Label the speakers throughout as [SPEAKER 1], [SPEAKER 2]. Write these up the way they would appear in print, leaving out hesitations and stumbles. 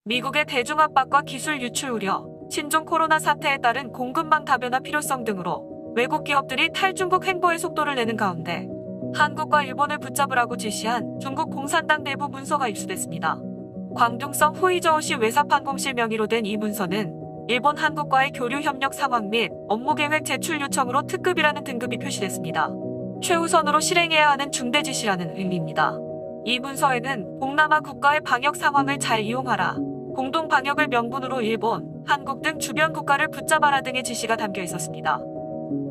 [SPEAKER 1] 미국의 대중 압박과 기술 유출 우려, 신종 코로나 사태에 따른 공급망 다변화 필요성 등으로 외국 기업들이 탈중국 행보에 속도를 내는 가운데 한국과 일본을 붙잡으라고 지시한 중국 공산당 내부 문서가 입수됐습니다. 광둥성 후이저우시 외사판공실 명의로 된 이 문서는 일본 한국과의 교류 협력 상황 및 업무계획 제출 요청으로 특급이라는 등급이 표시됐습니다. 최우선으로 실행해야 하는 중대 지시라는 의미입니다. 이 문서에는 동남아 국가의 방역 상황을 잘 이용하라, 공동 방역을 명분으로 일본, 한국 등 주변 국가를 붙잡아라 등의 지시가 담겨 있었습니다.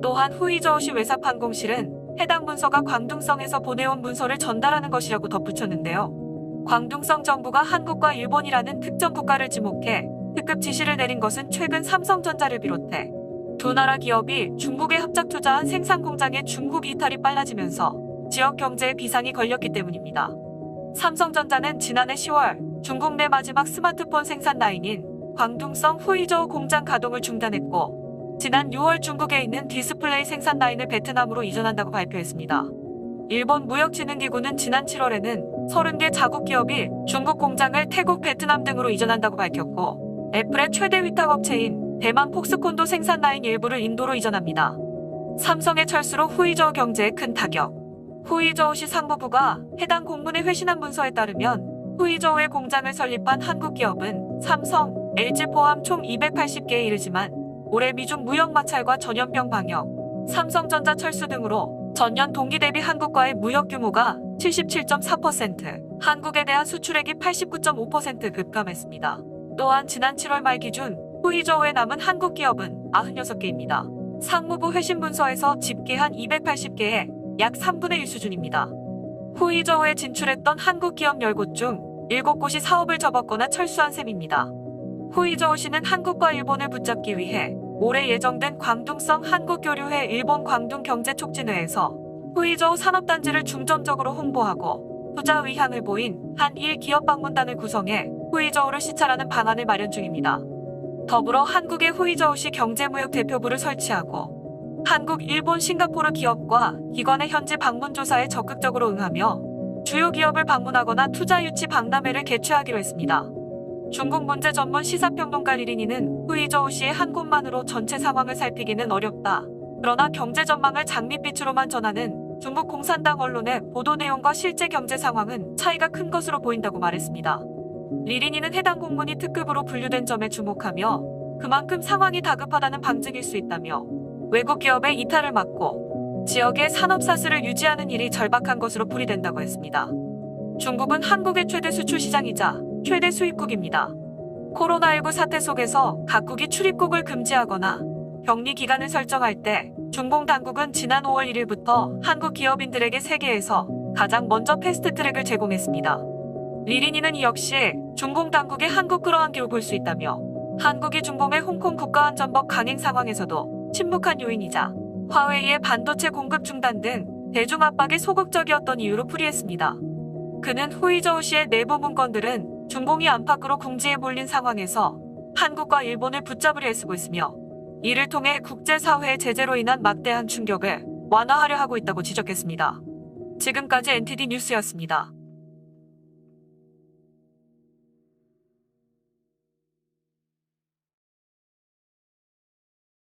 [SPEAKER 1] 또한 후이저우시 외사판공실은 해당 문서가 광둥성에서 보내온 문서를 전달하는 것이라고 덧붙였는데요. 광둥성 정부가 한국과 일본이라는 특정 국가를 지목해 특급 지시를 내린 것은 최근 삼성전자를 비롯해 두 나라 기업이 중국에 합작 투자한 생산 공장의 중국 이탈이 빨라지면서 지역 경제에 비상이 걸렸기 때문입니다. 삼성전자는 지난해 10월 중국 내 마지막 스마트폰 생산 라인인 광둥성 후이저우 공장 가동을 중단했고, 지난 6월 중국에 있는 디스플레이 생산 라인을 베트남으로 이전한다고 발표했습니다. 일본 무역진흥기구는 지난 7월에는 30개 자국 기업이 중국 공장을 태국, 베트남 등으로 이전한다고 밝혔고, 애플의 최대 위탁업체인 대만 폭스콘도 생산 라인 일부를 인도로 이전합니다. 삼성의 철수로 후이저우 경제에 큰 타격. 후이저우시 상무부가 해당 공문에 회신한 문서에 따르면 후이저우의 공장을 설립한 한국 기업은 삼성, LG 포함 총 280개에 이르지만 올해 미중 무역 마찰과 전염병 방역, 삼성전자 철수 등으로 전년 동기 대비 한국과의 무역 규모가 77.4%, 한국에 대한 수출액이 89.5% 급감했습니다. 또한 지난 7월 말 기준 후이저우에 남은 한국 기업은 96개입니다. 상무부 회신 문서에서 집계한 280개의 약 3분의 1 수준입니다. 후이저우에 진출했던 한국 기업 10곳 중 7곳이 사업을 접었거나 철수한 셈입니다. 후이저우시는 한국과 일본을 붙잡기 위해 올해 예정된 광둥성 한국교류회 일본 광둥경제촉진회에서 후이저우 산업단지를 중점적으로 홍보하고 투자 의향을 보인 한일 기업 방문단을 구성해 후이저우를 시찰하는 방안을 마련 중입니다. 더불어 한국의 후이저우시 경제무역 대표부를 설치하고 한국, 일본, 싱가포르 기업과 기관의 현지 방문 조사에 적극적으로 응하며 주요 기업을 방문하거나 투자 유치 박람회를 개최하기로 했습니다. 중국 문제 전문 시사평론가 리린이는 후이저우시의 한 곳만으로 전체 상황을 살피기는 어렵다. 그러나 경제 전망을 장밋빛으로만 전하는 중국 공산당 언론의 보도 내용과 실제 경제 상황은 차이가 큰 것으로 보인다고 말했습니다. 리린이는 해당 공문이 특급으로 분류된 점에 주목하며 그만큼 상황이 다급하다는 방증일 수 있다며 외국 기업의 이탈을 막고 지역의 산업사슬을 유지하는 일이 절박한 것으로 풀이된다고 했습니다. 중국은 한국의 최대 수출 시장이자 최대 수입국입니다. 코로나19 사태 속에서 각국이 출입국을 금지하거나 격리 기간을 설정할 때 중공 당국은 지난 5월 1일부터 한국 기업인들에게 세계에서 가장 먼저 패스트트랙을 제공했습니다. 리린이는 이 역시 중공 당국의 한국 끌어안기로 볼 수 있다며 한국이 중공의 홍콩 국가안전법 강행 상황에서도 침묵한 요인이자 화웨이의 반도체 공급 중단 등 대중 압박에 소극적이었던 이유로 풀이했습니다. 그는 후이저우시의 내부 문건들은 중공이 안팎으로 궁지에 몰린 상황에서 한국과 일본을 붙잡으려 애쓰고 있으며 이를 통해 국제사회의 제재로 인한 막대한 충격을 완화하려 하고 있다고 지적했습니다. 지금까지 NTD 뉴스였습니다.